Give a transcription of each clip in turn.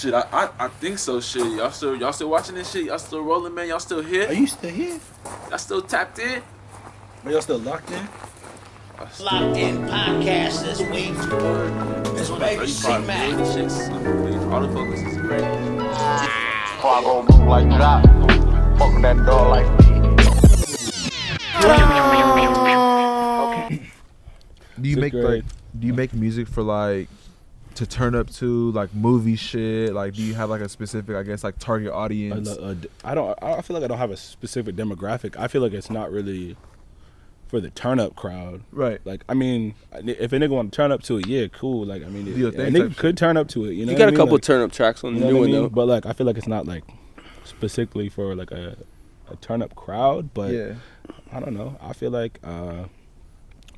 Shit, I think so. Shit, y'all still watching this shit? Y'all still rolling, man? Y'all still here? Are you still here? Y'all still tapped in? Are y'all still locked in? Locked in podcast this week. This baby C-Mac. Autofocus is great. Before I go move like that, fuck that door like Do you make music for like to turn up to, like movie shit? Like, do you have like a specific, I guess, like target audience? I feel like I don't have a specific demographic. I feel like it's not really for the turn up crowd. Right. Like, I mean, if a nigga want to turn up to it, yeah, cool. Like, I mean, a nigga could turn up to it. You know, you got a couple like, turn up tracks on the new one though. But like, I feel like it's not like specifically for like a turn up crowd. But Yeah. I don't know. I feel like no,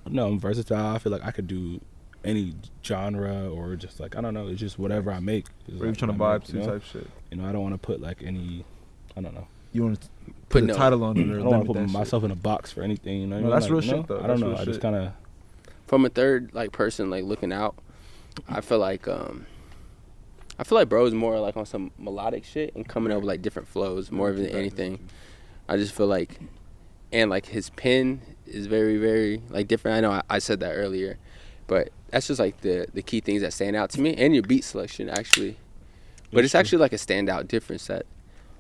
I'm versatile. I feel like I could do any genre or just like, I don't know, it's just whatever I make. Or you trying to vibe to type shit. You know, I don't want to put like any, I don't know. You want to put a title on it? I don't want to put myself in a box for anything. You know, no, that's real shit though. I don't know. I just kind of, from a third like person like looking out, I feel like bro is more like on some melodic shit and coming up with like different flows more than anything. I just feel like, and like his pen is very, very like different. I know I said that earlier, but that's just like the key things that stand out to me, and your beat selection actually. But it's actually like a standout difference that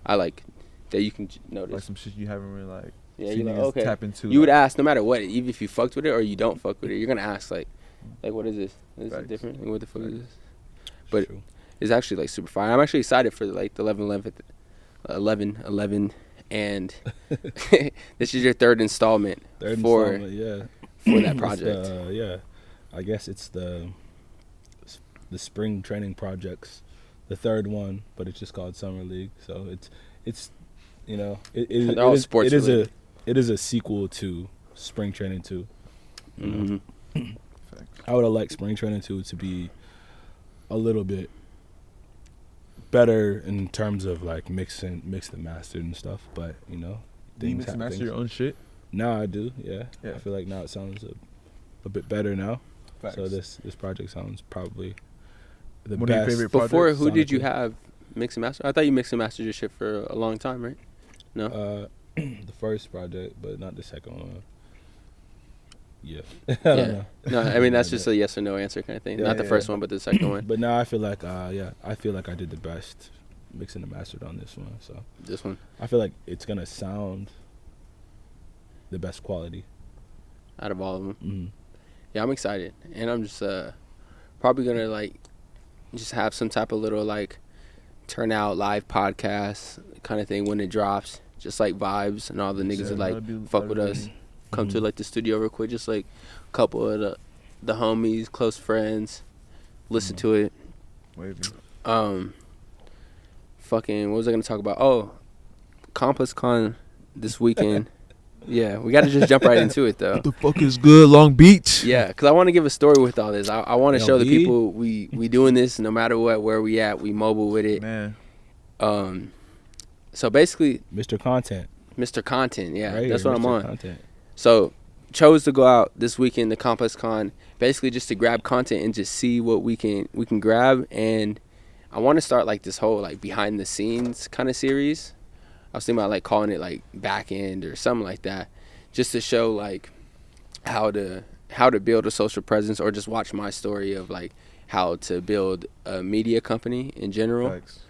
I like that you can notice. Like some shit you haven't really like. Yeah, you're like, okay. Tap into. You would ask no matter what, even if you fucked with it or you don't fuck with it, you're gonna ask like what is this? Is it different? What the fuck is this? But it's actually like super fire. I'm actually excited for like the 11/11, and this is your third installment for that project. Yeah, I guess it's the spring training projects, the third one, but it's just called Summer League. So it's you know it is a sequel to Spring Training 2. Mm-hmm. I would have liked Spring Training 2 to be a little bit better in terms of like mixed and mastered and stuff, but you know, do you mix and master your own shit? No, I do. Yeah. I feel like now it sounds a bit better now. Facts. So this project sounds probably the one best. Of your favorite before projects? Who did you have mix and master? I thought you mixed and mastered your shit for a long time, right? No. The first project, but not the second one. Yeah. I don't know. No, I mean that's just a yes or no answer kind of thing. Not the first one, but the second one. But now I feel like I feel like I did the best mixing and mastered on this one. So this one, I feel like it's gonna sound the best quality out of all of them. Mm-hmm. Yeah, I'm excited, and I'm just probably gonna like just have some type of little like turnout live podcast kind of thing when it drops, just like vibes and all the niggas that like fuck with us. Come to like the studio real quick, just like a couple of the homies, close friends, listen to it. Wavy. Fucking, what was I gonna talk about? Oh, ComplexCon this weekend. Yeah, we gotta just jump right into it though. What the fuck is good, Long Beach? Yeah, because I want to give a story with all this. I want to show the people we doing this no matter what, where we at, we mobile with it. Man. So basically, Mr. Content, yeah, right, that's what Mr. I'm on. Content. So chose to go out this weekend to ComplexCon, basically just to grab content and just see what we can grab. And I want to start like this whole like behind the scenes kind of series. I was thinking about like calling it like back end or something like that, just to show like how to build a social presence, or just watch my story of like how to build a media company in general. Thanks.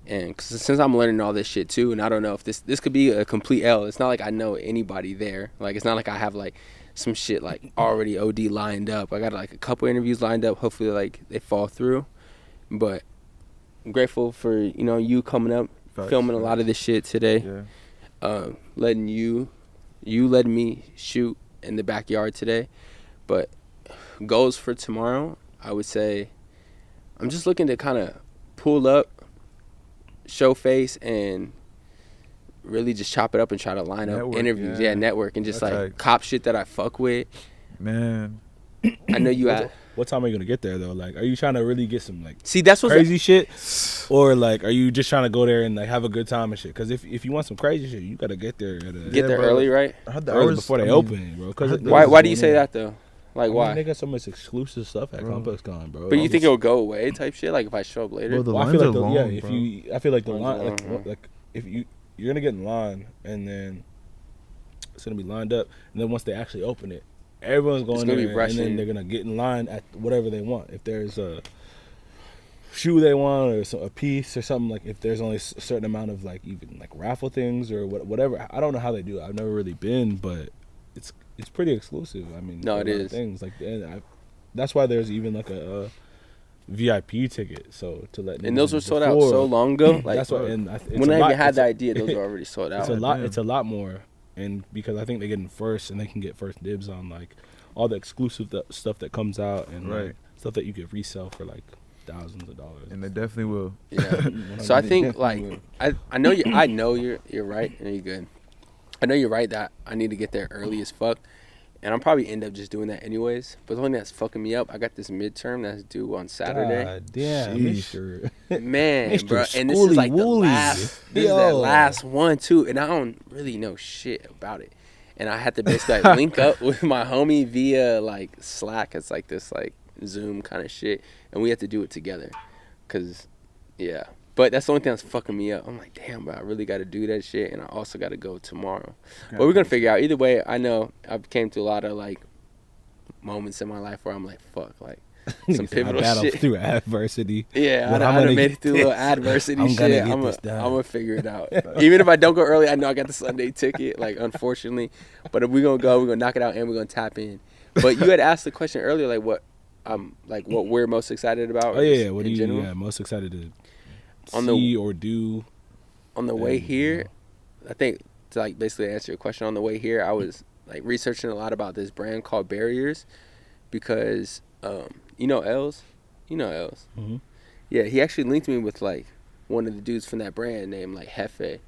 And since I'm learning all this shit too, and I don't know if this could be a complete L. It's not like I know anybody there. Like it's not like I have like some shit like already OD lined up. I got like a couple interviews lined up. Hopefully like they fall through. But I'm grateful for you coming up, filming a lot of this shit today. Yeah. Letting you let me shoot in the backyard today. But goals for tomorrow, I would say I'm just looking to kind of pull up, show face, and really just chop it up and try to line up interviews. Yeah, network, and just like cop shit that I fuck with. Man, I know you at. What time are you gonna get there though? Like, are you trying to really get some like that's crazy shit, or like are you just trying to go there and like have a good time and shit? Because if you want some crazy shit, you gotta get there early, right? Early before they open, bro. Why do you say that though? Like, why? They got so much exclusive stuff at ComplexCon, bro. But you think it'll go away type shit? Like, if I show up later? Bro, the Well, I lines feel are like long, bro. I feel like the Lines are line, long, like if you're gonna get in line, and then it's gonna be lined up, and then once they actually open it, everyone's going gonna be there, and rushing. then they're gonna get in line at whatever they want. If there's a shoe they want, or a piece or something, like if there's only a certain amount of like even like raffle things or whatever. I don't know how they do it. I've never really been, but it's pretty exclusive. I mean, No, for it a lot of is. things like that's why there's even like a VIP ticket. So to let And those niggas were sold out before- so long ago. Like, that's what. And it's when a I lot- even had it's the a- idea, those were already sold out. It's a lot. damn. It's a lot more, and because I think they get in first, and they can get first dibs on like all the exclusive stuff that comes out, and like, Right. stuff that you could resell for like thousands of dollars. And they definitely will. Yeah. So I think like I know you're right, and you're good. I know you're right that I need to get there early as fuck, and I'll probably end up just doing that anyways. But the only thing that's fucking me up, I got this midterm that's due on Saturday. God damn, Sheesh. Mr. Man, Mr. bro, and this is like the Schooly last. Wooly. This is that Yo. last one too, and I don't really know shit about it. And I had to basically like, link up with my homie via like Slack. It's like this like Zoom kind of shit, and we have to do it together. Cause, yeah. But that's the only thing that's fucking me up. I'm like, damn, bro, I really got to do that shit, and I also got to go tomorrow. But we're gonna figure out. Either way, I know I've came to a lot of like moments in my life where I'm like, fuck, like some I pivotal battled shit. through adversity. Yeah, But I I'm done gonna made get it through a little this. adversity I'm shit. gonna get I'm this done. gonna figure it out. Even if I don't go early, I know I got the Sunday ticket, like, unfortunately. But if we're gonna go, we're gonna knock it out and we're gonna tap in. But you had asked the question earlier, like what we're most excited about. Oh yeah, what in are you general? most excited to On the- see or do? On the way here, I think to like basically answer your question, on the way here, I was like researching a lot about this brand called Barriers, because you know Els? Mm-hmm. Yeah, he actually linked me with like one of the dudes from that brand named like Hefe,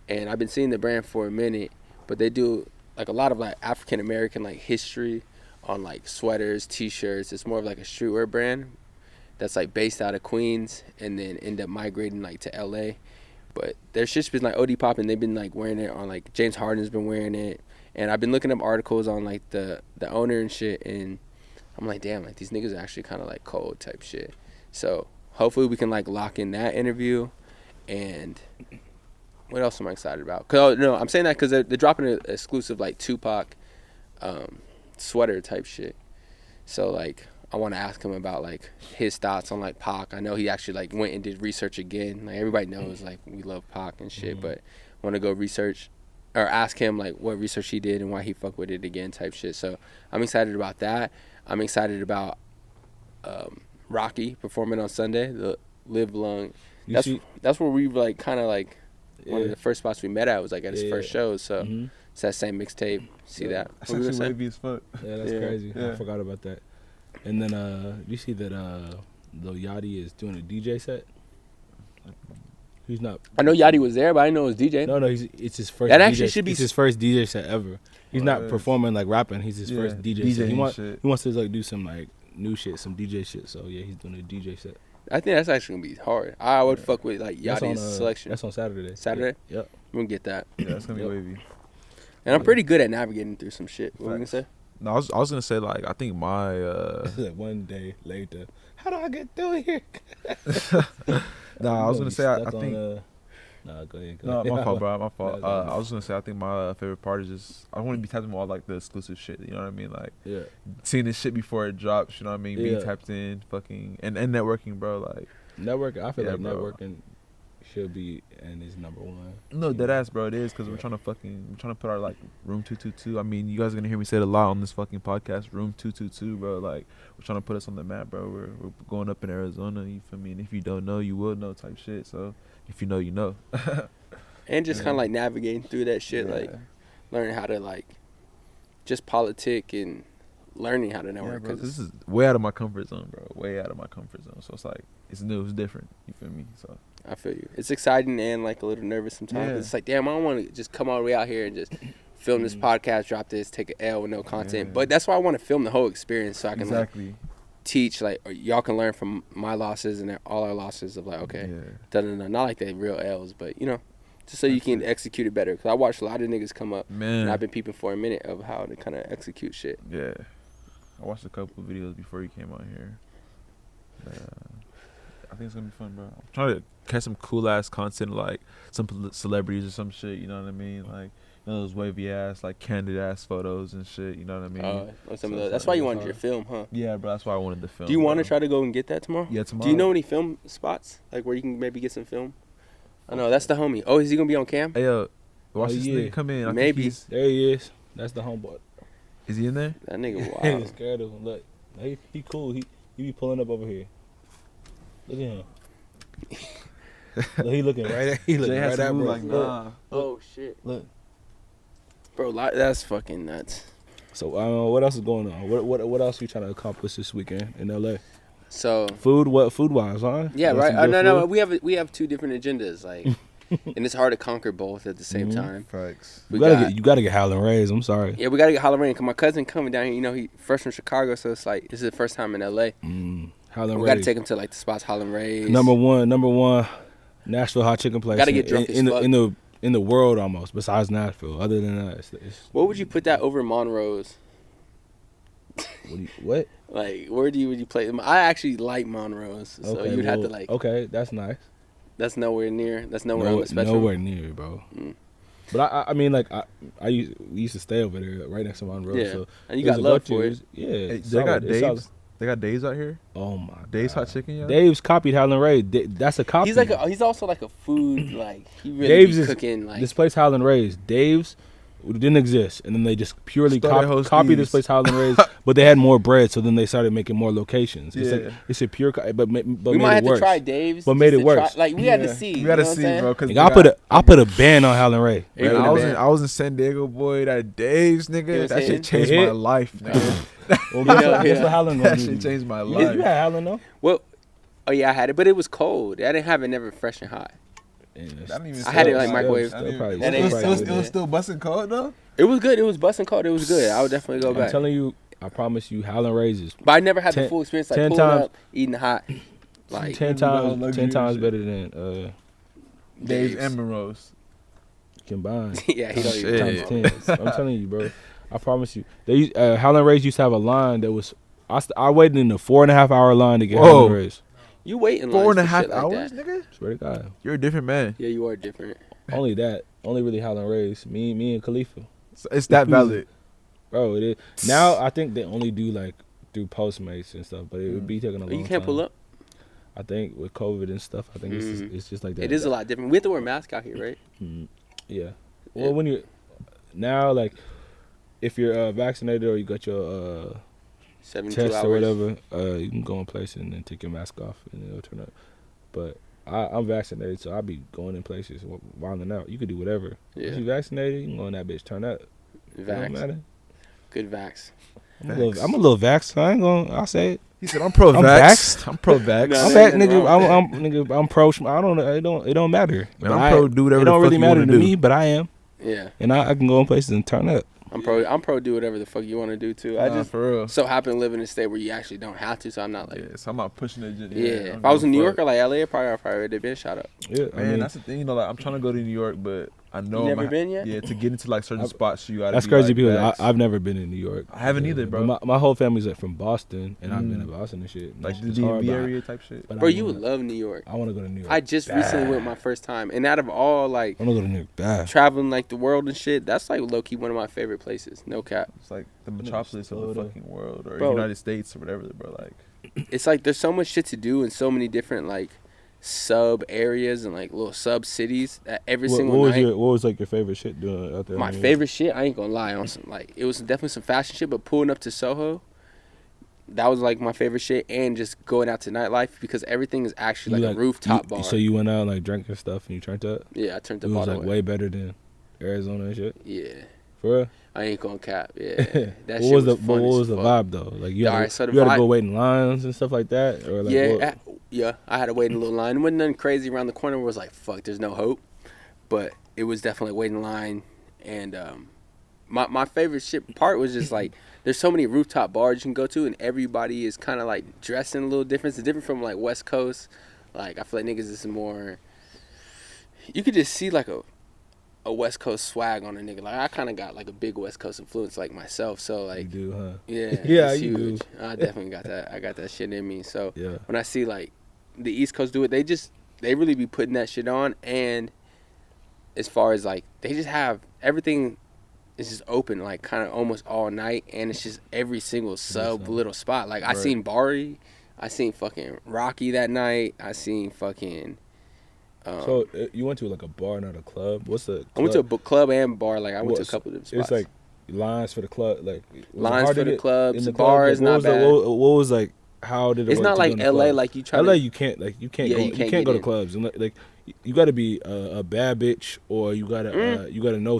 and I've been seeing the brand for a minute, but they do like a lot of like African American like history on like sweaters, t-shirts. It's more of like a streetwear brand that's like based out of Queens and then end up migrating like to LA. But their shit's been like OD popping. They've been like wearing it on like James Harden's been wearing it, and I've been looking up articles on like the owner and shit, and I'm like, damn, like these niggas are actually kind of like cold type shit. So hopefully we can like lock in that interview. And what else am I excited about? Cause no, I'm saying that because they're dropping an exclusive like Tupac sweater type shit. So like I want to ask him about like his thoughts on like Pac. I know he actually like went and did research again. Like everybody knows like we love Pac and shit, but want to go research or ask him like what research he did and why he fucked with it again type shit. So I'm excited about that. I'm excited about Rocky performing on Sunday, the Live Long. That's where we like kind of like one of the first spots we met at was like at his first show. So it's that same mixtape. See that? That's What we were actually saying? wavy as fuck. Yeah, that's Yeah. crazy. Yeah. I forgot about that. And then you see that Lil Yachty is doing a DJ set. He's not. I know Yachty was there, but I didn't know it was DJ. No, it's his first. That DJ, actually should be It's his first DJ set ever. He's not Right. performing like rapping. He's his Yeah, first DJ set. DJing He shit. wants to like do some like new shit, some DJ shit. So yeah, he's doing a DJ set. I think that's actually gonna be hard. I would fuck with like That's Yachty's on, selection. That's on Saturday. Saturday? Yep. We're gonna get that. Yeah, that's gonna be Yep. wavy. And I'm pretty good at navigating through some shit. What were you gonna say? No, I was gonna say like I think my Like one day later, how do I get through here? I was gonna say I Stuck think on, nah, go ahead. no, my fault, bro. My fault. No, I was gonna say I think my favorite part is just I want to be tapped into all like the exclusive shit. You know what I mean? Like Yeah. seeing this shit before it drops. You know what I mean? Being Yeah. tapped in, fucking and networking, bro. Like Network. I feel Yeah, like bro. networking should be and is number one. no, dead ass, bro. It is because we're trying to put our like room 222. I mean, you guys are gonna hear me say it a lot on this fucking podcast. Room 222, bro. Like we're trying to put us on the map, bro. We're going up in Arizona. You feel me? And if you don't know, you will know, type shit. So if you know, you know. And just kind of like navigating through that shit, like learning how to like just politic and learning how to Yeah, network. bro, 'cause this is way out of my comfort zone, bro. Way out of my comfort zone. So it's like it's new, it's different. You feel me? So I feel you. It's exciting and like a little nervous sometimes. Yeah. It's like, damn, I don't want to just come all the way out here and just film this podcast, drop this, take an L with no content. Yeah. But that's why I want to film the whole experience so I can like exactly. teach, like, or y'all can learn from my losses and all our losses of like, okay, Yeah. not like they real L's, but you know, just so you can execute it better. Cause I watched a lot of niggas come up, Man. and I've been peeping for a minute of how to kind of execute shit. Yeah. I watched a couple of videos before you came out here. I think it's gonna be fun, bro. I'm trying to catch some cool ass content, like some celebrities or some shit. You know what I mean? Like, you know, those wavy ass, like candid ass photos and shit. You know what I mean? Some of those. That's why you wanted your film, huh? Yeah, bro. That's why I wanted the film. Do you want to try to go and get that tomorrow? Yeah, tomorrow. Do you know any film spots, like where you can maybe get some film? I know that's the homie. Oh, is he gonna be on cam? Hey, watch this yeah. nigga come in. I think Maybe. There he is. That's the homeboy. Is he in there? That nigga He wild. scared of him. Look, he cool. He be pulling up over here. Look at him. Look, he looking right at. He looking Jay has right to at move bro. like, nah. Oh shit, Look. bro, that's fucking nuts. So what else is going on? What else are you trying to accomplish this weekend in LA? So Food wise, huh? yeah, You want right. some good No, food? we have two different agendas, like, and it's hard to conquer both at the same time. Facts. We You gotta get Howlin' Rays. I'm sorry. Yeah, we gotta get Halloween. Cause my cousin coming down here. You know, he first from Chicago, so it's like this is the first time in LA. Howlin' We Rays. gotta take him to like the spots Holland Rays. Number one, Nashville hot chicken place. Gotta get drunk as fuck. in the world almost. Besides Nashville, other than that, it's What would you put that over Monroe's? what? Like, would you play them? I actually like Monroe's, so Okay, you would have to well, like. Okay, that's nice. That's nowhere near. That's nowhere on the spectrum. Nowhere near, bro. But I mean, like we used to stay over there, right next to Monroe. Yeah, so and you it was got a love go-to. for It it. was- Yeah, Hey, it's they got solid. It's solid. Dave's. They got Dave's out here. Oh my Dave's God. hot chicken, yeah. Dave's copied Howlin' Ray. That's a copy. He's also like a food like he really Dave's be is cooking like. this place Howlin' Ray's. Dave's didn't exist, and then they just purely Started copied this Hosties. place Howlin' Ray's, but they had more bread, so then they started making more locations. It's Yeah. like it's a pure, but we made might it have worse. to try Dave's, But made just it to try- worse. Like we had to see. We gotta you know what see, I'm saying? bro. Cause Like, I put a ban on Howlin' Ray. It Man, would've been. I was in San Diego, boy. That Dave's It nigga. was That hitting. shit changed It my hit? life, nigga. Well, Yeah. guess what Howlin' gonna That do shit to you? changed my You life. had Howlin' though? Well, oh yeah, I had it, but it was cold. I didn't have it never fresh and hot. I had it like microwave. It was still busting cold though. It was good. It was busting cold. It was good. I would definitely go I'm back. telling you, I promise you, Howlin' Rays is But I never had the 10 full experience, like 10 pulling times- up, eating hot. Like 10 luxury times and shit. better than Dave's Dave's. and Monroe's. combined. Yeah, he don't even Times talk 10. about I'm telling you, bro. I promise you. They Howlin' Rays used to have a line that was. I waited in a 4.5 hour line to get Whoa. Howlin' Rays. You waiting 4.5 hours, nigga. Swear to God. You're a different man. Yeah, you are different. Only that. Only really Howlin' Rays. Me and Khalifa. So it's that valid. Bro, it is. Now I think they only do like through Postmates and stuff, but it would be taking a long time. You can't pull up. I think with COVID and stuff, I think it's just like that. It is a lot different. We have to wear masks out here, right? Yeah. Well, when you're now, like, if you're vaccinated or you got your 72 test hours. or whatever, you can go in place and then take your mask off and it'll turn up. But I'm vaccinated, so I'll be going in places, wilding out. You could do whatever. Yeah. If you vaccinated, you can go in that bitch, turn up. It don't Vax. matter. Good vax. I'm a little vaxxed. I ain't gonna. I'll say it. He said, "I'm pro-vax. vaxxed. I'm pro-vax. No, I'm there back, ain't nothing nigga. wrong with I'm pro. I don't know. It don't matter. Man, But I'm pro. Do whatever It the don't fuck really you matter wanna to do. me, but I am, Yeah, and I can go in places and turn up. I'm pro. Do whatever the fuck you want to do too. I Nah, just for real. so happen to live in a state where you actually don't have to. So I'm not like. Yeah, so I'm not pushing the agenda. Yeah, if I was in New York or like LA, I probably would have been shot up. Yeah, Man, that's the thing. You know, like I'm trying to go to New York, but I know You I'm never been yet? Yeah, to get into like certain spots, you gotta. that's be, crazy like, because vaxxed. I've never been in New York. I haven't either, bro. But my whole family's like from Boston, and I've been to Boston and shit. like the It's hard, DMV but area type shit. but Bro, I you would wanna- love New York. I want to go to New York. I just recently went my first time, and out of all like I want to go to New York bad. traveling like the world and shit, that's like low key one of my favorite places. No cap. It's like the metropolis of the Florida. fucking world, or Bro. United States, or whatever, bro. Like, It's like there's so much shit to do and so many different like sub areas and like little sub cities that every single night. What was like your favorite shit doing out there? My in New York? favorite shit, I ain't gonna lie, on some like it was definitely some fashion shit, but pulling up to Soho, that was like my favorite shit, and just going out to nightlife because everything is actually You like a rooftop bar. So you went out like drinking stuff and you turned up. Yeah, I turned the It was bottle like away. way better than Arizona and shit. Yeah, For real. I ain't gonna cap. Yeah, that What shit was was the fun. what as was the fuck. vibe though? Like you had, Alright, so the you had to vibe- go wait in lines and stuff like that, or like Yeah, what? yeah, I had to wait in a little line. It wasn't nothing crazy around the corner where it was like, fuck, there's no hope. But it was definitely a waiting line. And my favorite shit part was just like, there's so many rooftop bars you can go to, and everybody is kind of like dressing a little different. It's different from like West Coast. Like, I feel like niggas is more, you could just see like a West Coast swag on a nigga. Like I kind of got like a big West Coast influence like myself. So like, You do, huh? yeah, Yeah, it's you huge. do. I definitely got that. I got that shit in me. So Yeah. when I see like the East Coast do it, they really be putting that shit on. And as far as like, they just have everything is just open like kind of almost all night, and it's just every single sub little spot. Like I seen Bari, I seen fucking Rocky that night. I seen fucking. So you went to like a bar, not a club. What's the? Club? I went to a book club and bar. Like I went to a couple of different spots. It's like lines for the club, like lines for the clubs, in the bars. Club? Not bad. What was like? How did it? It's work not to like go in the LA. club? Like you try. LA, to, you can't go. You can't get go to in. clubs. And like you got to be a bad bitch, or you gotta know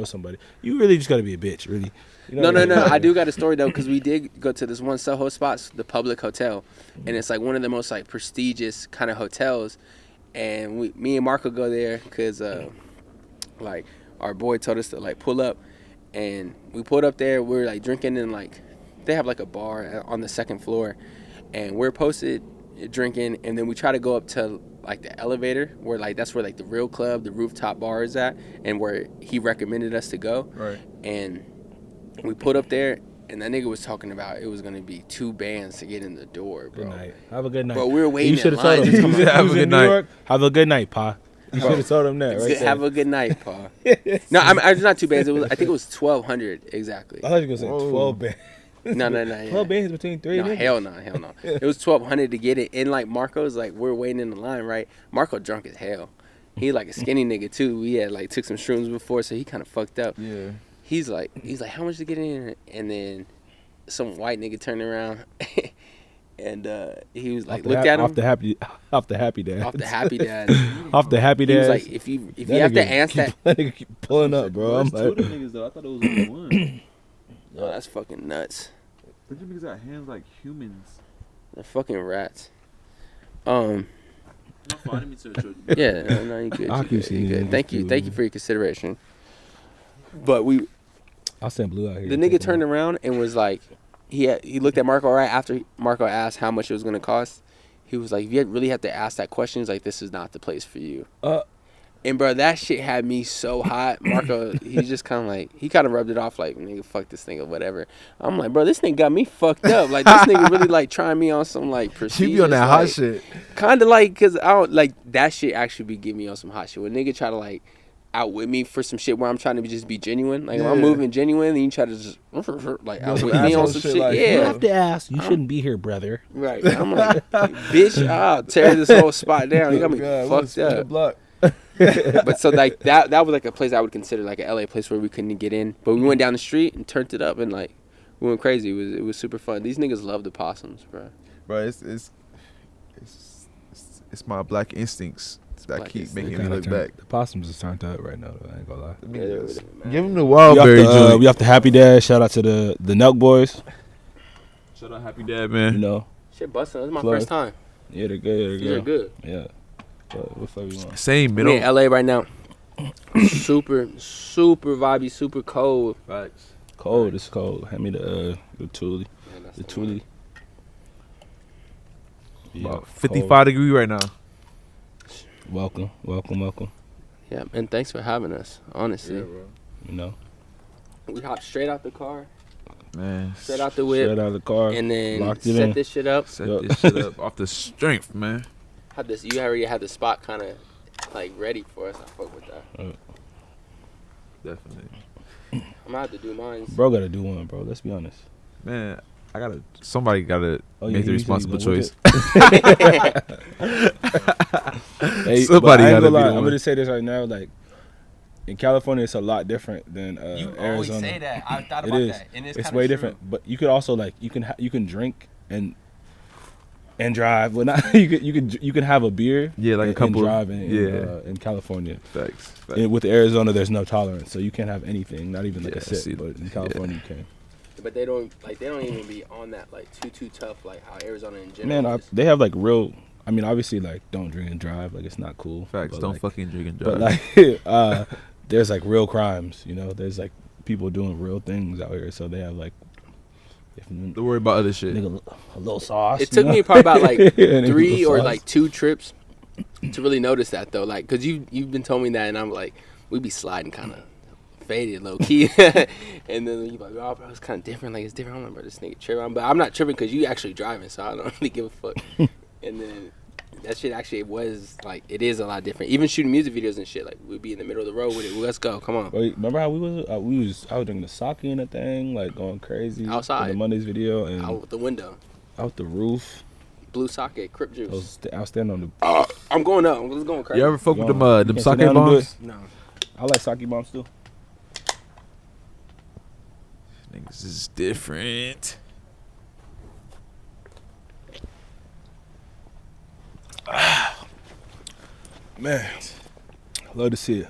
somebody. You really just got to be a bitch, really. You know No. I do got a story though, because we did go to this one Soho spot, the Public Hotel, and it's like one of the most like prestigious kind of hotels. And me and Marco go there because like our boy told us to like pull up, and we pulled up there. We're like drinking, and like they have like a bar on the second floor, and we're posted drinking, and then we try to go up to like the elevator where like that's where like the real club, the rooftop bar is at, and where he recommended us to go. Right. And we put up there, and that nigga was talking about it was gonna be 2 bands to get in the door, bro. Good night. Have a good night. Bro, we were waiting. You should in have told line him. just come out. Have a good night. Have a good night, pa. You should have told him that, right? Have a good night, Pa. No, it's not 2 bands. I think it was 1,200 exactly. I thought you were going to say 12 bands. No. 12 bands between 3 No, niggas. hell no. It was 1,200 to get it. And like Marco's like, we're waiting in the line, right? Marco drunk as hell. He like a skinny nigga too. We had like took some shrooms before, so he kind of fucked up. Yeah. He's like, how much to get in? And then some white nigga turned around, and he was like, looked at him off the happy dad. off the happy dad. Off the happy He dad. was like, if you have to answer that nigga keep pulling up, bro. I'm There's 2 of like, them niggas though. I thought it was only one. oh, that's fucking nuts. Them niggas got hands like humans. They're fucking rats. My fault, I didn't mean to intrude you. Yeah, no, you good. I'll You keep good, seeing you good. niggas Thank too, you man. for your consideration. But I'll send Blue out here. the nigga turned around and was like, he looked at Marco right after Marco asked how much it was gonna cost. He was like, if you really have to ask that question, he's like, this is not the place for you. And bro, that shit had me so hot. Marco, he's just kind of like, he kind of rubbed it off like, nigga, fuck this thing or whatever. I'm like, bro, this nigga got me fucked up. Like, this nigga really like trying me on some like prestigious. You be on that hot like, shit. Kind of like, cause I don't like that shit. Actually, be getting me on some hot shit. When nigga try to like outwit me for some shit where I'm trying to just be genuine. Like if I'm moving genuine, and you try to just like outwit me on some shit. like, yeah, You have to ask. You shouldn't be here, brother. right. I'm like, bitch, I'll tear this whole spot down. You got me fucked up. Block. But so like that was like a place I would consider like a LA place where we couldn't get in. But we went down the street and turned it up and like we went crazy. It was super fun. These niggas love the possums, bro. Bro, it's my black instincts that Black keep instincts. making me look back. The possums is turned up right now, though. I ain't gonna lie. Give him the wildberry joint. We have the happy dad. Shout out to the Nelk boys. Shout out Happy Dad, man. You know, Shit busting. This is my Plug. first time. yeah, they're good. These are good. Yeah. What fuck you want? Same We middle. in LA right now. super vibey, super cold. Facts. Cold. It's cold. Hand me the Thule. The Thule. Yeah, About 55 degree right now. Welcome. Yeah, and thanks for having us. Honestly, You know, we hopped straight out the car, Man. straight out the whip, straight out of the car, and then locked it set in. this shit up. Set Yup. this shit up off the strength, man. Had this. You already had the spot kind of like ready for us. I fuck with that. Definitely. I'm gonna have to do mine. Bro, gotta do one, bro. Let's be honest. Man, somebody gotta Oh, yeah, make the you said you responsible gonna whip choice. Hey, Somebody but I ain't gotta gonna be lie, the I'm one. gonna say this right now. Like in California, it's a lot different than Arizona. that. I thought It is. It's way different. But you could also like you can drink and drive. Well, not you can have a beer. Yeah, like a and couple- drive yeah. in California. Facts. And with Arizona, there's no tolerance, so you can't have anything, not even like Yeah, a sip. see, But in California, you can. But they don't even be on that like too tough like how Arizona in general. Man, is. they have like real. I mean, obviously, like don't drink and drive. Like it's not cool. Facts. but, Don't like, fucking drink and drive. But like, there's like real crimes. You know, there's like people doing real things out here. So they have like, Don't worry about other shit. nigga, a little sauce. It took me probably about like And then 3 or sauce. like 2 trips to really notice that though. Like, cause you've been telling me that, and I'm like, we be sliding kind of faded low key, and then you like, oh, bro, it's kind of different. Like it's different. I'm like, bro, this nigga tripping, but I'm not tripping because you actually driving, so I don't really give a fuck. And then that shit actually was like, it is a lot different. Even shooting music videos and shit, like we'd be in the middle of the road with it. Let's go, come on. Wait, remember how I was drinking the sake in the thing, like going crazy Outside. in the Mondays video and Out the window, out the roof. blue sake, Crip juice. I was standing on the. I'm going up. I'm just going crazy. You ever fuck with them You can't sit sake down and do bombs? No. I like sake bombs too. Niggas is different. Man, love to see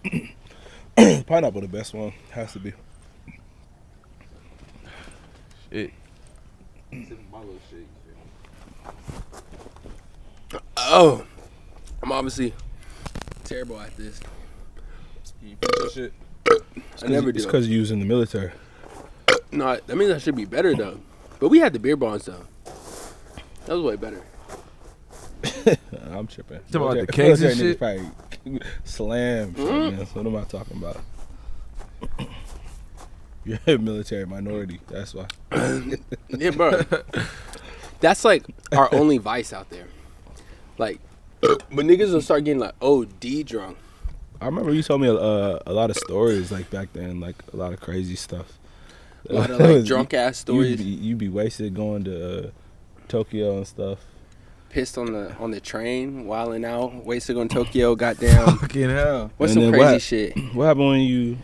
it. Pineapple, the best one, has to be. Shit. Oh, I'm obviously terrible at this. You finish that shit? I never do. It's because you was in the military. No, that means I should be better though. But we had the beer bonds though. That was way better. I'm tripping. Talking about the Military- kegs and military shit? niggas probably slam. Shit, man. So what am I talking about? You're a military minority. That's why. Yeah, bro. That's like our only vice out there. Like, but niggas will start getting like OD drunk. I remember you told me a lot of stories like back then, like a lot of crazy stuff. A lot of like drunk ass stories. You'd be wasted going to Tokyo and stuff. Pissed on the train, wilding out, wasted on Tokyo, goddamn. Fucking hell. What's And some then crazy shit? What happened when you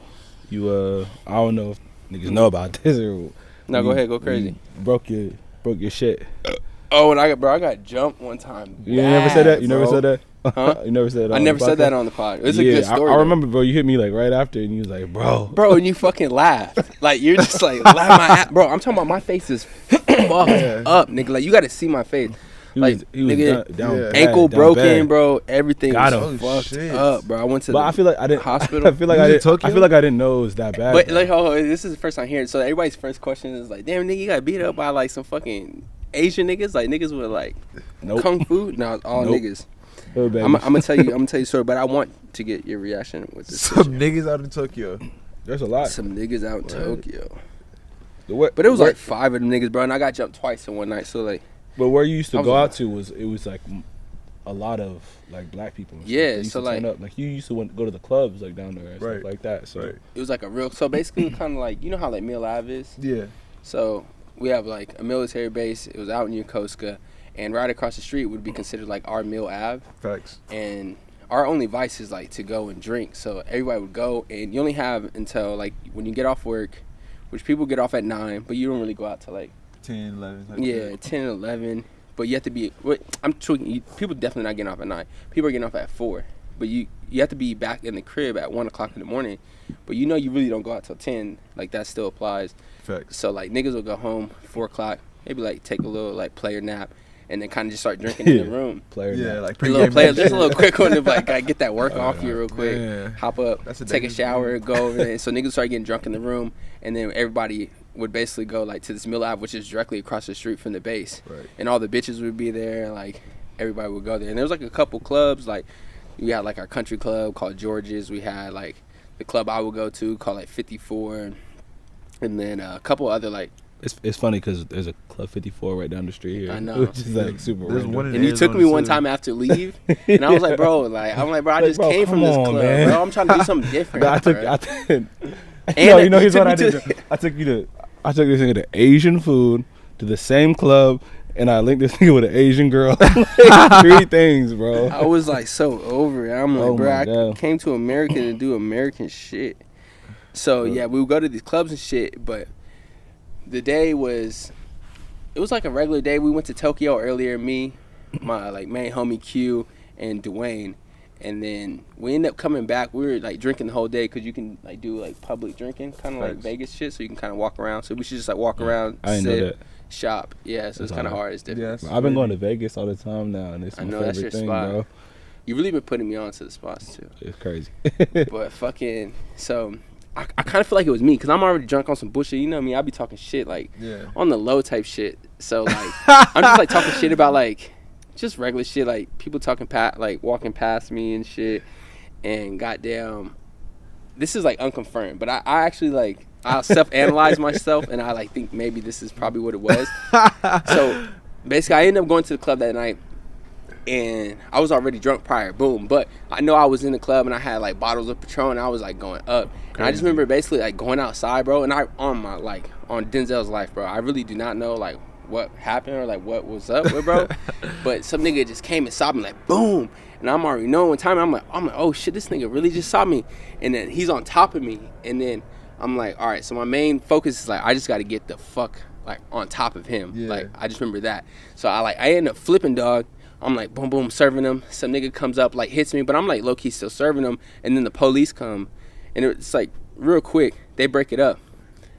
I don't know if niggas know about this or No, go ahead, go crazy. you broke your shit. Oh, and I got jumped one time. You never said that? You never bro. said that? Huh? You never said that? I on never the said that podcast? on the pod. It was a Yeah, good story. I though. remember, bro. You hit me like right after, and you was like, "Bro, Bro, and you fucking laughed. Like, you're just like, laugh my ass. Bro, I'm talking about my face is fucked up, nigga. Like, you got to see my face. he Like, was nigga, down yeah. bad, ankle down broken, bad. bro. Everything Got was him. fucked Shit. up, bro. I went to But the I feel like I didn't. hospital. I feel like You I was in didn't. Tokyo? I feel like I didn't know it was that bad. But, though. like, oh, this is the first time hearing it. So, everybody's first question is like, damn, nigga, you got beat up by, like, some fucking Asian niggas? Like, niggas with, like, Nope. kung fu? No, all Nope. niggas. Oh, baby. I'm gonna tell you a story, but I want to get your reaction with this. Some niggas out in Tokyo. There's a lot. Some niggas out in Tokyo. But But it was like 5 of them niggas, bro, and I got jumped twice in one night. So like, But where you used I to was go like- out to was like a lot of like black people. and shit. Yeah, They used so, to turn like- up. Like you used to go to the clubs like down there and Right. stuff like that. So Right. it was like a real. So basically, kind of like, you know how like Mill Ave is. Yeah. So we have like a military base. It was out in Yokosuka, and right across the street would be considered like our Mill Ave. Facts. And our only vice is like to go and drink. So everybody would go, and you only have until like when you get off work, which people get off at 9, but you don't really go out till like 10, 11. Like yeah, that. 10 and 11. But you have to be. I'm tweaking. People definitely not getting off at 9. People are getting off at 4. But you have to be back in the crib at 1 o'clock in the morning. But you know you really don't go out till 10. Like that still applies. Facts. So like niggas will go home 4 o'clock, maybe like take a little like player nap, and then kind of just start drinking in the room. player. Yeah, night. like A little pregame. player, just a little quick one of like gotta get that work off you real quick. man. Hop up, That's a take a dangerous shower, move. go over there. So niggas start getting drunk in the room, and then everybody would basically go like to this Mill Ave, which is directly across the street from the base. Right. And all the bitches would be there, and like everybody would go there. And there was like a couple clubs, like we had like our country club called George's. We had like the club I would go to called like 54, and then a couple other like. It's funny because there's a Club 54 right down the street here. I know. Which is like super There's random. one in And you took me Arizona, one too. time after leave, and I was like, bro, I just bro, came from come this on, club, man. bro. I'm trying to do something different. I took. bro. And you here's took what I me did. to- I took this nigga to Asian food, to the same club, and I linked this nigga with an Asian girl. Like, 3 things, bro. I was like so over it. I'm like, Oh bro, my I God. came to America to do American shit. So yeah, we would go to these clubs and shit, but the day was, it was like a regular day. We went to Tokyo earlier, me, my like main homie Q, and Dwayne, and then we ended up coming back. We were like drinking the whole day because you can like do like public drinking, kind of like Thanks. Vegas shit, so you can kind of walk around. So we should just like walk around, I didn't know sit, that. shop. Yeah, so it's That's kind of hard. hard. It's different. Yes. I've been going to Vegas all the time now, and it's I my know, that's favorite your thing, spot. bro. You really been putting me on to the spots too. It's crazy. But fucking, so I kind of feel like it was me because I'm already drunk on some bullshit. You know me, I be talking shit like Yeah. on the low type shit. So like I'm just like talking shit about like just regular shit, like people talking like walking past me and shit. And goddamn, this is like unconfirmed, but I actually like I'll self-analyze myself, and I like think maybe this is probably what it was. So basically, I ended up going to the club that night, and I was already drunk prior. Boom, but I know I was in the club, and I had like bottles of Patron, and I was like going up. And I just remember basically like going outside, bro, and I on Denzel's life, bro. I really do not know like what happened or like what was up with bro, but some nigga just came and saw me like boom, and I'm already knowing time. I'm like oh shit, this nigga really just saw me, and then he's on top of me, and then I'm like, all right, so my main focus is like I just got to get the fuck like on top of him. Yeah. Like I just remember that, so I end up flipping, dog. I'm like boom boom serving him. Some nigga comes up like hits me, but I'm like low key still serving him, and then the police come, and it's like real quick they break it up.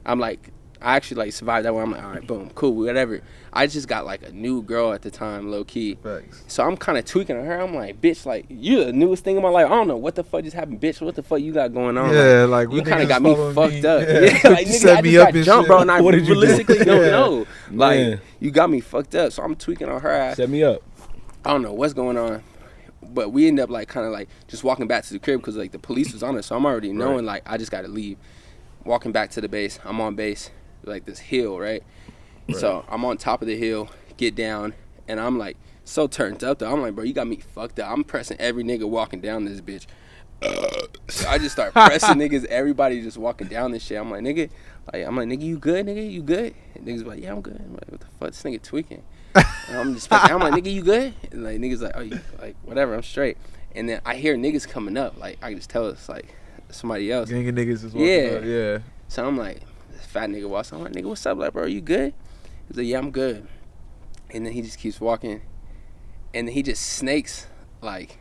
I'm like, I actually like survived that one. I'm like, all right, boom, cool, whatever. I just got like a new girl at the time, low key. Thanks. So I'm kind of tweaking on her. I'm like, bitch, like you the newest thing in my life. I don't know what the fuck just happened, bitch. What the fuck you got going on? Yeah, like you kind of got me fucked up. Yeah, like nigga, I just got jumped, bro, and I realistically don't know. Like you got me fucked up. So I'm tweaking on her ass. Set me up. I don't know what's going on, but we end up like kind of like just walking back to the crib because like the police was on us. So I'm already knowing like I just got to leave. Walking back to the base. I'm on base. Like this hill, right? So I'm on top of the hill, get down, and I'm like so turned up though. I'm like, bro, you got me fucked up. I'm pressing every nigga walking down this bitch. So I just start pressing niggas, everybody just walking down this shit. I'm like, nigga, you good, nigga? You good? And niggas like, yeah, I'm good. I'm like, what the fuck? This nigga tweaking. And I'm like, nigga, you good? And like niggas like, oh, you like whatever, I'm straight. And then I hear niggas coming up, like I can just tell it's like somebody else. Gang of niggas is walking up. Yeah. So I'm like, fat nigga walks. I'm like, nigga, what's up, like, bro? You good? He's like, yeah, I'm good. And then he just keeps walking, and then he just snakes like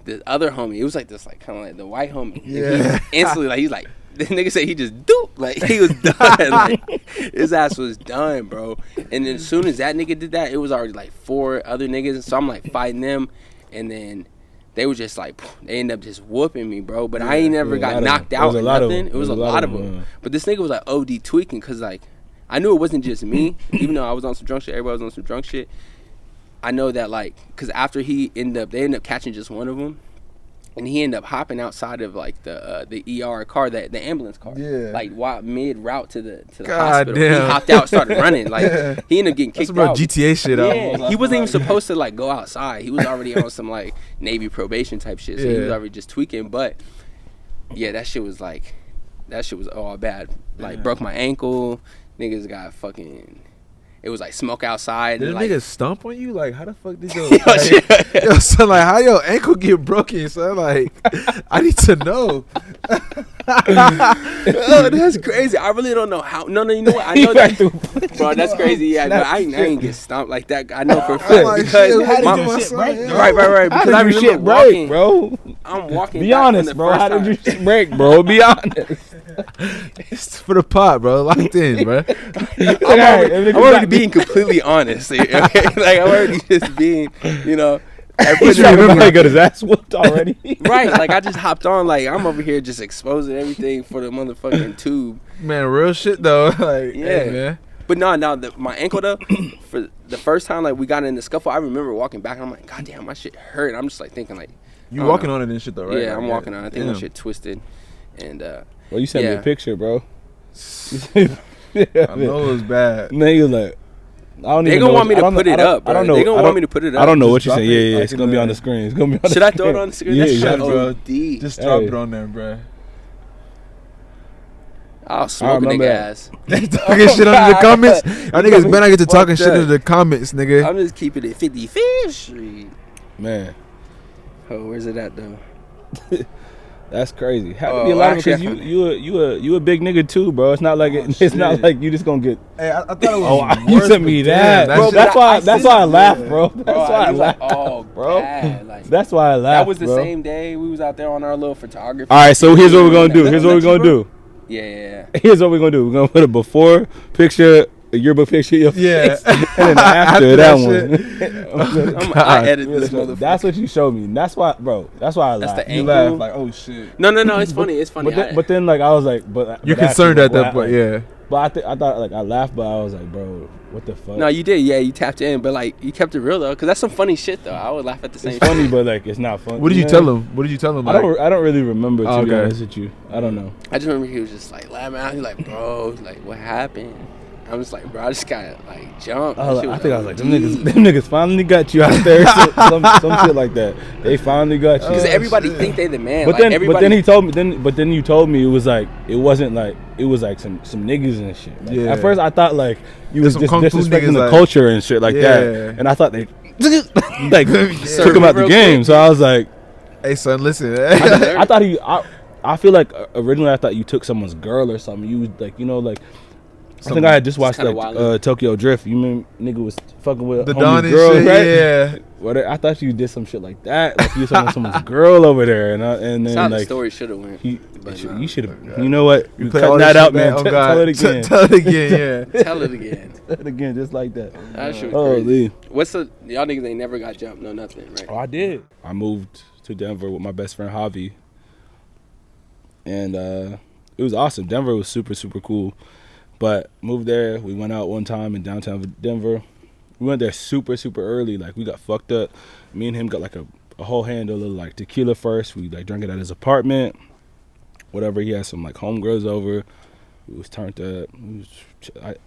the other homie. It was like this, like kind of like the white homie. Yeah. He instantly, like, he's like, the nigga said he just doop, like he was done. Like his ass was done, bro. And then as soon as that nigga did that, it was already like 4 other niggas. So I'm like fighting them, and then they were just like, they ended up just whooping me, bro. But I ain't never got knocked out or nothing. It was a lot of them. But this nigga was like OD tweaking, because like I knew it wasn't just me. Even though I was on some drunk shit, everybody was on some drunk shit. I know that like, because after they ended up catching just one of them. And he ended up hopping outside of like the ER car, the ambulance car. Yeah. Like mid route to the hospital. Damn. He hopped out, started running. Like he ended up getting kicked out. GTA shit. Yeah. He wasn't even supposed to like go outside. He was already on some like Navy probation type shit. So he was already just tweaking. But yeah, that shit was all bad. Like broke my ankle. Niggas got fucking. It was like smoke outside. Did a nigga stomp on you? Like, how the fuck did your yo, son, like, how your ankle get broken, son? Like, I need to know. Oh, that's crazy. I really don't know how. No, you know what? I know that, bro. That's crazy. Yeah, but I ain't get stomped like that. I know for a fact like, because my shit break. Right. Because I remember shit walking, bro. I'm walking. Be honest, bro. How did your shit break, bro? Be honest. It's for the pot, bro. Locked in, bro. I'm already being completely honest. Okay? Like I'm already just being, you know. Everybody got his ass whooped already. Right, like I just hopped on, like I'm over here just exposing everything for the motherfucking tube. Man, real shit though. Like, yeah, hey, man. But my ankle though, for the first time like we got in the scuffle, I remember walking back and I'm like, God damn, my shit hurt. I'm just like thinking like, you walking on it and shit though, right? Yeah, like, I'm walking on it. I think my shit twisted, and well, you sent me a picture, bro. I know it was bad. And then he was like, they gonna want me to put it up, bro. I don't know. They gonna want me to put it up. I don't know what you saying. Yeah, it's gonna be on the screen. It's gonna be on the screen. Should I throw it on the screen? Yeah, bro. Just drop it on there, bro. I'll smoke a nigga ass. Talking shit under the comments. Y'all niggas better get to talking shit under the comments, nigga. I'm just keeping it 55th Street. Man. Oh, where's it at though? That's crazy. Had to be a lot of because you a big nigga too, bro. It's not like it's not like you just gonna get. Hey, I thought it was. You sent me that, bro. That's why I laughed, bro. That's why I laughed, bro. Like, that's why I laughed. That was the same day we was out there on our little photography. All right, so here's what we're gonna do. Here's what we're gonna do. Yeah. Here's what we're gonna do. We're gonna put a before picture. A yearbook picture of your face, and then after that one, I edit this motherfucker. That's what you showed me. And that's why, bro. That's why I laughed. That's the you angle. laughed like, oh shit. No. It's funny. It's funny. But then, like, I was like, but you're concerned at that point, yeah. But I thought like I laughed, but I was like, bro, what the fuck? No, you did. Yeah, you tapped in, but like you kept it real though, cause that's some funny shit though. I would laugh at the same. It's funny, but like it's not funny. What did you tell him? What did you tell him? I don't really remember, to be okay. honest with you. I don't know. I just remember he was just like laughing out. He's like, bro, he's like, what happened? I was like, bro, I just got like jumped. I think I was like, them niggas finally got you out there. some shit like that. They finally got you. Because everybody think they the man. But then he told me. But then you told me it was like it wasn't like it was like some niggas and shit. Like, Yeah. At first I thought like you was just disrespecting the like, culture and shit like that. And I thought they like took him out the game. So I was like, hey son, listen. I thought I feel like originally I thought you took someone's girl or something. You like like. I think I had just watched like Tokyo Drift. You mean nigga was fucking with the homie's girl, shit, right? Yeah. What I thought you did some shit like that. Like you was talking someone's girl over there, and then that's how like the story should have went. You should have. You know what? You cut that out, man. Oh, Tell it again. Tell it again. Yeah. Tell it again. Tell it again, just like that. That shit was Holy. crazy. What's the y'all niggas ain't never got jumped? No, nothing, right? Oh, I did. I moved to Denver with my best friend Javi, and it was awesome. Denver was super super cool. But moved there. We went out one time in downtown Denver. We went there super, super early. Like, we got fucked up. Me and him got, like, a whole handle of, like, tequila first. We, like, drank it at his apartment. Whatever. He had some, like, homegirls over. We was turned up.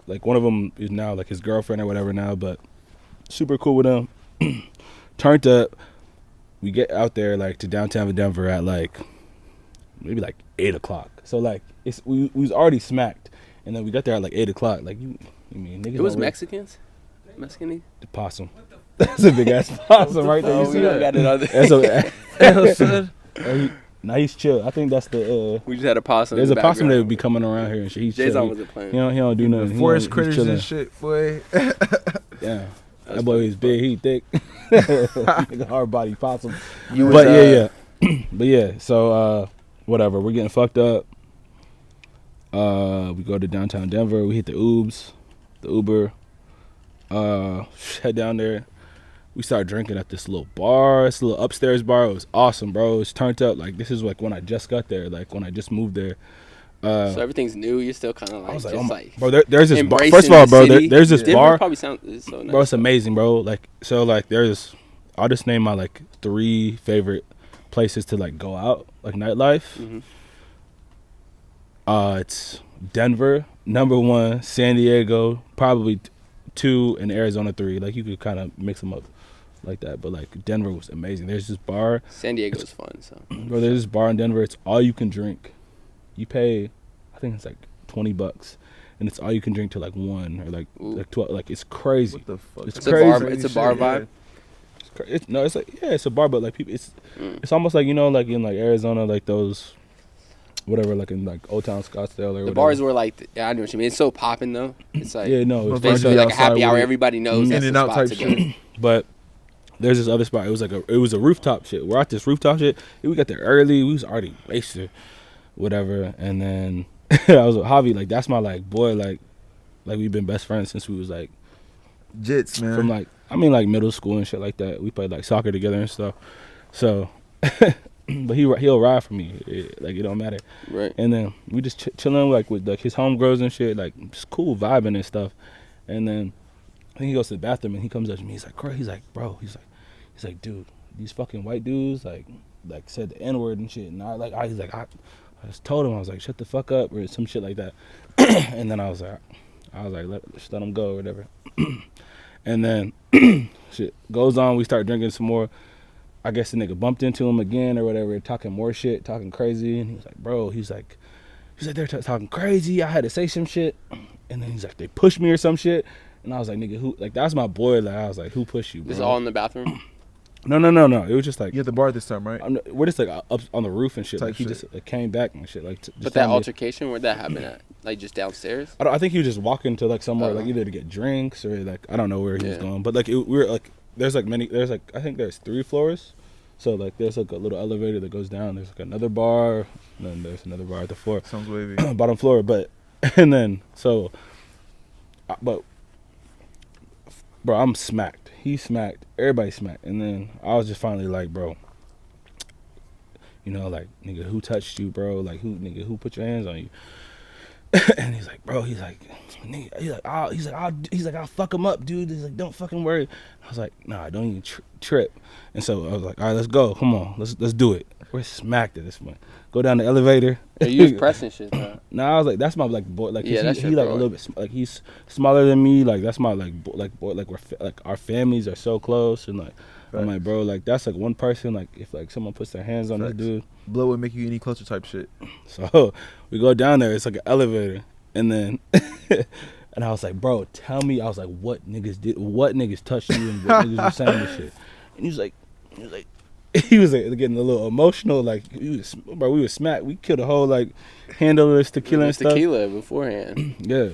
Like, one of them is now, like, his girlfriend or whatever now. But super cool with him. Turned up. We get out there, like, to downtown Denver at, like, maybe, like, 8 o'clock. So, like, we was already smacked. And then we got there at like 8 o'clock. Like you mean niggas? It was Mexicans. Mexican. The possum. That's a big ass possum right there. You see that? That's a. Nah, he's chill. I think that's the. We just had a possum. There's a possum that would be coming around here and shit. He's chill. Jayy wasn't playing. He don't do nothing. Forest critters and shit, boy. Yeah, that boy is big. He thick. Like a hard body possum. But yeah. So whatever. We're getting fucked up. We go to downtown Denver. We hit the Uber. Head down there. We start drinking at this little bar. This little upstairs bar. It was awesome, bro. It's turned up. Like this is like when I just got there. Like when I just moved there. So everything's new. You're still kind of like, I was like, just like bro. There's this bar. First of the all, bro, city. there's this Denver bar. Probably sounds so nice. Bro, it's amazing, bro. Like so, like there's. I'll just name my like 3 favorite places to like go out, like nightlife. Mm-hmm. It's Denver, number 1, San Diego, probably 2, and Arizona 3. Like you could kind of mix them up like that. But like Denver was amazing. There's this bar. San Diego's fun. So bro, there's this bar in Denver. It's all you can drink. You pay, I think it's like $20, and it's all you can drink till like 1 or like 12. Like it's crazy. What the fuck? It's crazy. It's a bar vibe. It's like it's a bar, but like people, it's almost like like in like Arizona, like those. Whatever, like in like Old Town Scottsdale or whatever. The bars were like, I know what you mean. It's so popping though. It's like it's basically like a happy hour. Everybody knows that's in and the out spot type to go. shit. But there's this other spot. It was a rooftop shit. We're at this rooftop shit. We got there early. We was already wasted, whatever. And then I was with Javi. Like that's my like boy. Like we've been best friends since we was like Jits, man. from like middle school and shit like that. We played like soccer together and stuff. So. But he'll ride for me, it don't matter. Right. And then we just chilling like with like his homegirls and shit, like just cool vibing and stuff. And then I think he goes to the bathroom and he comes up to me. He's like, bro, he's like, dude, these fucking white dudes like said the N-word and shit. And I just told him, I was like, shut the fuck up or some shit like that. And then I was like, just let him go or whatever. And then shit goes on. We start drinking some more. I guess the nigga bumped into him again or whatever, talking more shit, talking crazy. And he was like, bro, he's like, they're talking crazy. I had to say some shit. And then he's like, they pushed me or some shit. And I was like, nigga, who? Like, that's my boy. Like, I was like, who pushed you, bro? This is all in the bathroom? No. It was just like. You at the bar this time, right? We're just like up on the roof and shit. Like, he shit. just came back and shit. Like, But that altercation, where'd that happen at? Like, just downstairs? I think he was just walking to like somewhere, like either to get drinks or like, I don't know where he was going. But like, we were like, I think there's 3 floors. So, like, there's, like, a little elevator that goes down. There's, like, another bar. And then there's another bar at the floor. Sounds wavy. Bottom floor. But, and then, so, but, bro, I'm smacked. He's smacked. Everybody's smacked. And then I was just finally like, bro, like, nigga, who touched you, bro? Like, who put your hands on you? And he's like, bro, he's like, I'll fuck him up, dude. He's like, don't fucking worry. I was like, nah, don't even trip. And so I was like, all right, let's go. Come on, let's do it. We're smacked at this point. Go down the elevator. You was pressing shit, though. Nah, I was like, that's my like boy. Like, Yeah, he like a little bit like he's smaller than me. Like that's my like boy. Like we're like our families are so close, and like I'm like, bro, like that's like one person. Like if like someone puts their hands on this dude, blood would make you any closer type shit. So we go down there. It's like an elevator, and then and I was like, bro, tell me. I was like, what niggas touched you, and what niggas were saying this shit. And he was like, getting a little emotional. Like we was smacked. We killed a whole like handle of this tequila and stuff. Tequila beforehand. Yeah.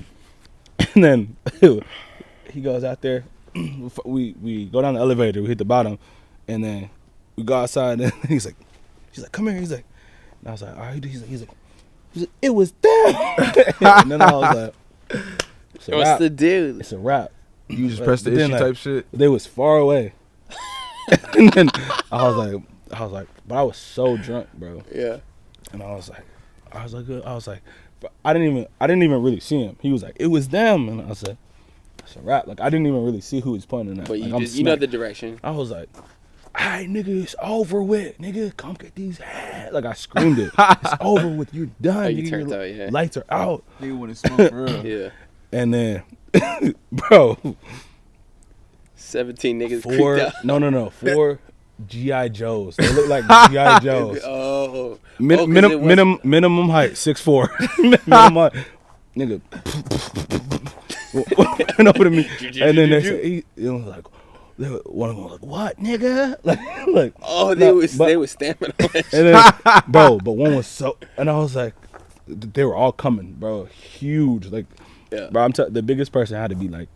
And then he goes out there. We go down the elevator. We hit the bottom, and then we go outside. And she's like, come here. He's like, and I was like, all right. He's like, it was them. And then I was like, what's the dude? It's a wrap. You just pressed the issue like, type shit. They was far away. And then I was like, but I was so drunk, bro. Yeah. And I was like, but I didn't even really see him. He was like, it was them, and I said, it's a wrap. Like I didn't even really see who was pointing at. But like, you know the direction. I was like, all right, nigga, it's over with. Nigga, come get these hands. Like I screamed it. It's over with. You're done. Oh, you nigga. turned out, yeah. Lights are out. Nigga want to smoke for real. Yeah. And then, bro, 17 niggas four. creeped out. No. 4 G.I. Joes. They look like G.I. Joes. Oh. Minimum height 6'4". Minimum height. Nigga. Went over to me, and then they was like, one of them was like, "What, nigga?" Like, oh, they was stamping on that shit. And then, bro, but one was so, and I was like, they were all coming, bro, huge, like, yeah. Bro, the biggest person had to be like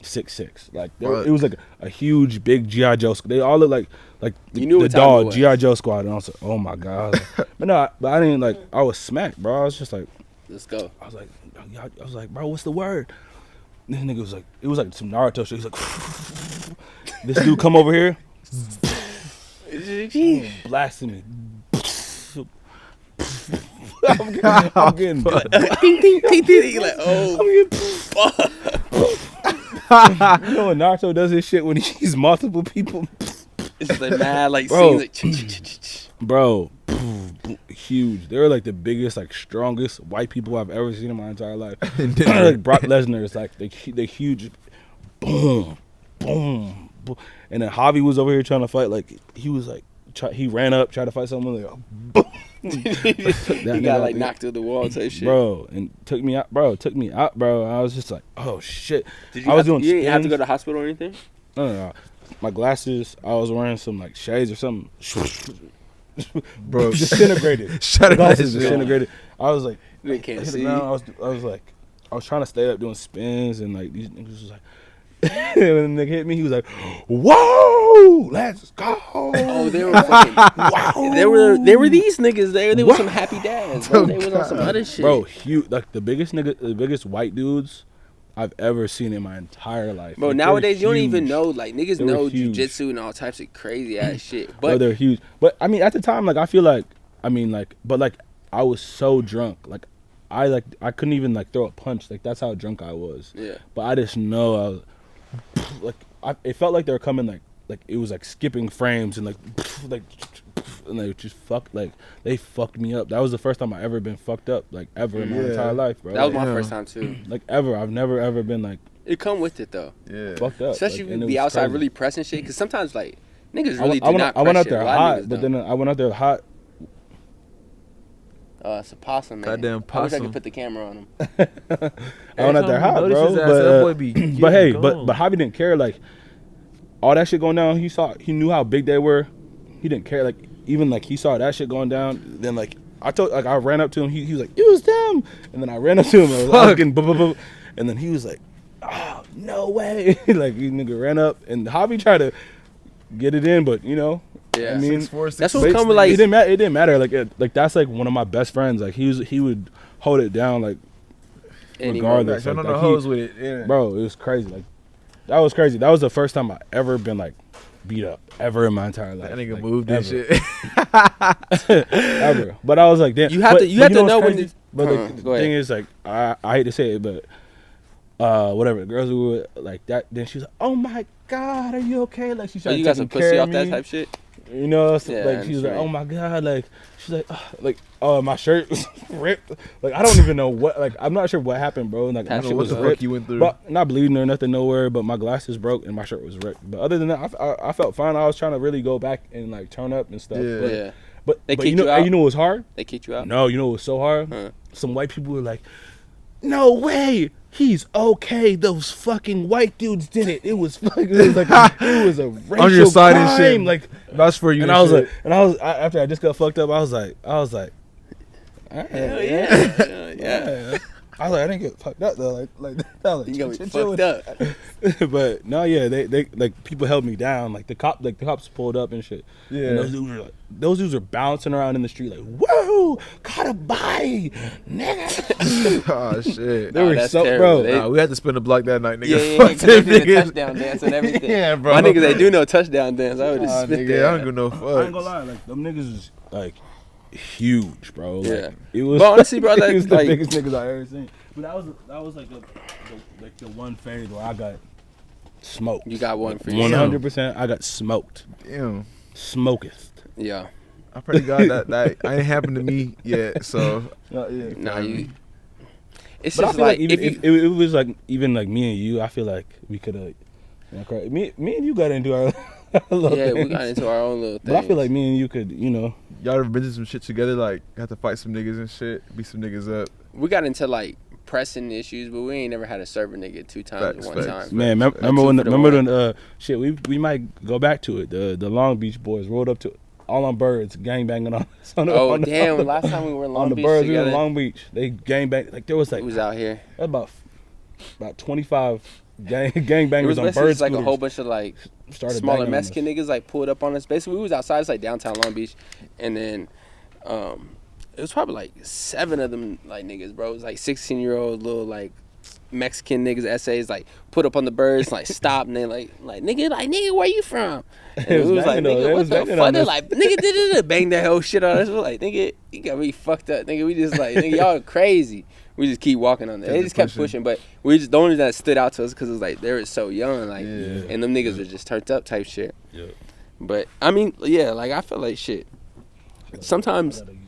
6'6", like it was like a huge, big G.I. Joe. They all look like the dog G.I. Joe squad, and I was like, oh my god, but no, I didn't like. I was smacked, bro. I was just like, let's go. I was like, bro, what's the word? This nigga was like, it was like some Naruto shit. He's like, this dude come over here, blasting me. I'm getting He like, oh, fuck. You know when Naruto does his shit when he's multiple people? It's just like mad, like bro, scenes like, bro, huge. They were like the biggest, like strongest white people I've ever seen in my entire life. Like Brock Lesnar is like they huge, boom, boom, boom. And then Javi was over here trying to fight. Like he was like, he ran up, tried to fight someone. Like, boom. He got like knocked through the wall type shit, bro, and took me out, bro. I was just like, oh shit. You didn't have to go to the hospital or anything? No. My glasses, I was wearing some like shades or something. Bro, disintegrated. Disintegrated. I was like, you can't see. I was like, I was trying to stay up doing spins, and like these niggas was like, when the nigga hit me, he was like, whoa, let's go. Oh, they were fucking wow. They were these niggas there. They were some happy dads. Bro. They was on some other shit. Bro, huge, like the biggest white dudes I've ever seen in my entire life. Bro, like, nowadays you don't even know, like niggas know huge. jujitsu and all types of crazy ass shit. But bro, they're huge. But I mean, at the time, like I feel like, but like I was so drunk, like I couldn't even like throw a punch. Like that's how drunk I was. Yeah. But I just know I was like, it felt like they were coming like it was like skipping frames and like and they just they fucked me up. That was the first time I ever been fucked up, like ever in my entire life, bro. That was my first time too. Like ever. I've never ever been like it come with it though. Yeah. Fucked up. Especially like, if you be outside crazy. really pressing shit, because sometimes like niggas I really do not. I went out press there shit. hot, but then I went out there hot. It's a possum, man. Goddamn I wish I possum. could put the camera on him. I went out there hot, bro. But hey, but Javi didn't care. Like all that shit going down, he knew how big they were. He didn't care. Like even like he saw that shit going down. Then like I ran up to him. He was like, it was them. And then I ran up to him. I was getting and then he was like, oh no way. Like you nigga ran up and Javi tried to get it in, but you know. Yeah, I mean, that's what coming like. It didn't matter. Like that's like one of my best friends. Like he would hold it down like regardless. Hose with it. Yeah. Bro, it was crazy. Like that was crazy. That was the first time I ever been like beat up ever in my entire life. That nigga like, moved and ever. shit. Ever. But I was like, damn. You have to know when. But Go the ahead. thing is, like, I hate to say it, but whatever. The girls who were like that, then she was like, "Oh my God, are you okay?" Like she Oh, started you got some taking care pussy of off that me. type shit. You know, so, Yeah, like she was like, right. "Oh my God," like she's like, "Oh, my shirt was ripped." Like I don't even know what. Like I'm not sure what happened, bro. Like my I don't shit know What was the ripped. fuck you went through? But not bleeding or nothing nowhere. But my glasses broke and my shirt was ripped. But other than that, I felt fine. I was trying to really go back and like turn up and stuff. Yeah. But, Yeah. But They but kicked you know, you out? you know what was hard? They kicked you out. No, you know what was so hard? Huh. Some white people were like, "No way, he's okay. Those fucking white dudes did it. It was fucking. It was a racial On your side and crime." shit. Like, That's for you. and I was like, after I just got fucked up, I was like, Hell yeah. yeah. I was like, I didn't get fucked up though. Like You got me chill fucked up. But no, yeah, they like people held me down. Like the cops pulled up and shit. Yeah. And those dudes were bouncing around in the street like, "Whoa, caught a body, nigga." Oh shit. They were that's so, terrible. bro. They- Nah, we had to spin the block that night, nigga. Yeah, Fuck because they them did the niggas. touchdown dance and everything. Yeah, bro. My niggas, they do know touchdown dance. I would have Nah, spit nigga, that. I don't give no I ain't gonna fuck. lie, like them niggas was like huge, bro. Like, Yeah. it was. But honestly, bro, it that, was the like- biggest niggas I ever seen. But that was like the one phase where I got smoked. You got one for you. 100%. I got smoked. Damn. Smoketh. Yeah. I pray to God that ain't happened to me yet. So Yeah. Nah, you. It's But I just feel like, like even if if you. it was like even like me and you, I feel like we could have. Me and you got into our little Yeah, we things. got into our own little thing. But I feel like me and you could, y'all ever been to some shit together? Like have to fight some niggas and shit, beat some niggas up. we got into like pressing issues, but we ain't never had a server nigga 2 times Facts, at one facts. time. Man, Like, remember two when for the one. shit we might go back to it. The Long Beach boys rolled up to all on birds, gangbanging on Oh damn! Last time we were in Long on the Beach birds, we were together, in Long Beach. They gangbang like there was like we was out here. about 25 It gangbangers was on basically bird just like a scooters. whole bunch of like Started smaller banging on us. Mexican niggas like pulled up on us. Basically, we was outside. It's like downtown Long Beach, and then it was probably like 7 of them like niggas, bro. It was like 16-year-old little like Mexican niggas essays like put up on the birds like stop and they like nigga where you from? And It was we was like banging, though. nigga They what was the banging fuck? on They're us. like nigga bang that whole shit on us. We're like nigga you got me fucked up nigga. We just like nigga y'all crazy. We just keep walking on there. They just kept pushing, but we just the only thing that stood out to us because it was like they were so young, like, Yeah. and them niggas were just turned up type shit. Yeah. But I mean, yeah, like I feel like shit. Sometimes, I gotta use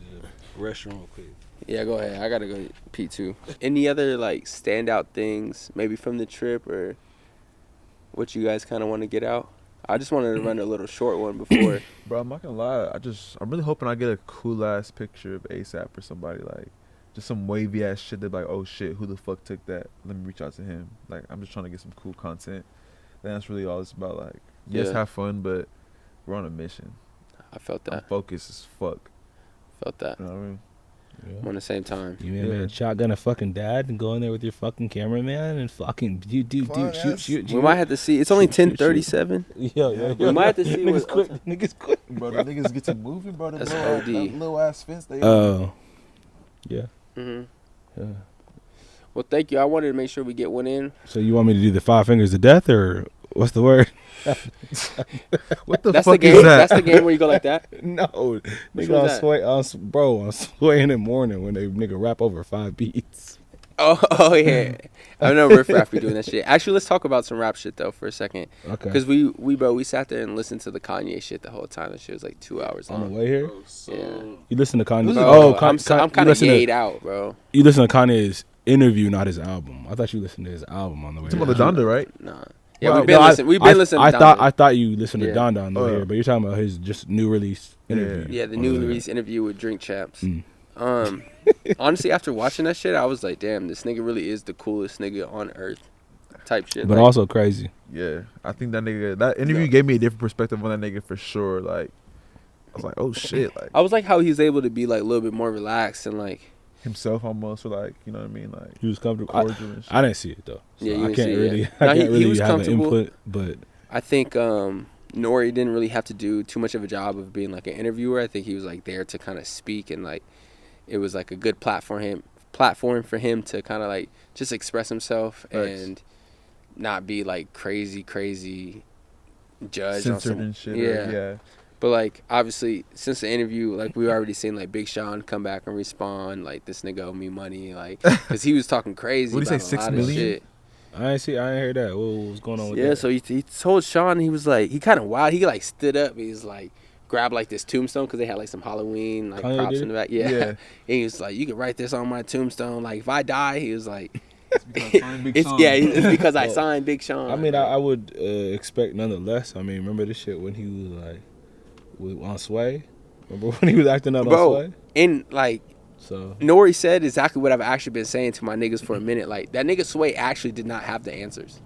the restroom real quick. yeah, go ahead. I gotta go pee too. Any other like standout things, maybe from the trip or what you guys kind of want to get out? I just wanted to run a little short one before. Bro, I'm not gonna lie. I'm really hoping I get a cool ass picture of ASAP or somebody like. Just some wavy ass shit that like, oh shit, who the fuck took that? Let me reach out to him. Like, I'm just trying to get some cool content. And that's really all it's about. Like, yes, Yeah. have fun, but we're on a mission. I felt I'm that. focused as fuck. Felt that. You know what I mean? On the same time. You man, shotgun a fucking dad and go in there with your fucking cameraman and fucking do shoot. We might have to see. It's only 10:37. Yeah. We might have to see Niggas what- quit. Niggas quit. Bro, the niggas get to moving, bro. That's OD. little ass fence they Oh. Yeah. hmm Yeah. Well, thank you. I wanted to make sure we get one in. So you want me to do the 5 fingers of death or what's the word? What the That's fuck the game. is that? That's the game where you go like that. No, Which nigga, one's that? on sway in the morning when they nigga rap over 5 beats. Oh yeah. I know Riff Raff be doing that shit. Actually, let's talk about some rap shit though for a second. Okay. Because we sat there and listened to the Kanye shit the whole time. That shit was like 2 hours On the long. way here, Yeah. you listen to Kanye. Bro, I'm you kind of listen to- yayed out, bro. You listen to Kanye's interview, not his album. I thought you listened to his album on the way. Talking about here. the Donda, right? Nah. Yeah, Well, we've been listening. We've been listening. I to thought Donda. I thought you listened to Yeah. Donda on the way Oh. here, but you're talking about his just new release interview. Yeah, the on new way here. release interview with Drink Champs. Mm. Honestly, after watching that shit, I was like, damn, this nigga really is the coolest nigga on earth. Type shit. But like, also crazy. Yeah. I think that interview gave me a different perspective on that nigga for sure. Like, I was like, oh shit. Like, I was like how he's able to be like a little bit more relaxed and like. himself almost, or like, you know what I mean? Like, He was comfortable. I cordial and shit. didn't see it though. So Yeah, you I didn't can't see it, really. yeah. I No, he can't really was have an comfortable. input. But I think Nori didn't really have to do too much of a job of being like an interviewer. I think he was like there to kind of speak and like it was like a good platform for him to kind of like just express himself Thanks. and not be like crazy judge censored on some, and shit. Yeah. But like obviously since the interview, like we already seen like Big Sean come back and respond like this nigga owe me money, like because he was talking crazy. What'd he about say, a 6 lot million? of shit. I ain't heard that. What was going on with that? Yeah, so he told Sean, he was like, he kind of wild. He like stood up. He's like, grabbed like this tombstone because they had like some Halloween like Kanye props did? in the back. Yeah. Yeah. And he was like, you can write this on my tombstone. Like if I die, he was like, Big Sean. it's because I signed Big Sean. I mean, I would expect nonetheless. I mean, remember this shit when he was like on Sway? Remember when he was acting out on Sway? And like So Nori said exactly what I've actually been saying to my niggas for a minute. Like that nigga Sway actually did not have the answers.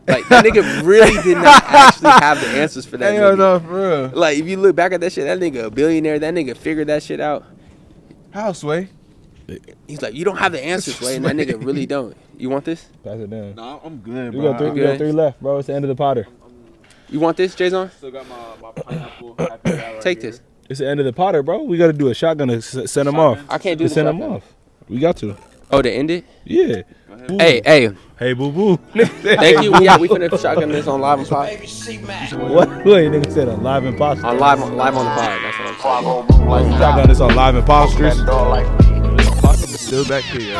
Like that nigga really did not actually have the answers for that. Hell nigga. no, for real. Like if you look back at that shit, that nigga a billionaire. That nigga figured that shit out. How, Sway? He's like, you don't have the answers, Sway, and that nigga really don't. You want this? pass it down. Nah, I'm good, We bro. got three. You We got good? 3 left, bro. It's the end of the Potter. You want this, Jason? Still got my pineapple. Happy hour right Take here. this. It's the end of the Potter, bro. We got to do a shotgun to send him off. I can't do To the send him shotgun. off. We got to. Oh, to end it? Yeah. Hey, Hey, boo boo. thank you. Yeah, we finna shotgun this on live and pod. Baby C-Mac. What? Wait, nigga said a live imposter. On live on the pod. That's what I'm saying. Flago move like Shotgun that. this on live imposters. That dog like Still back here.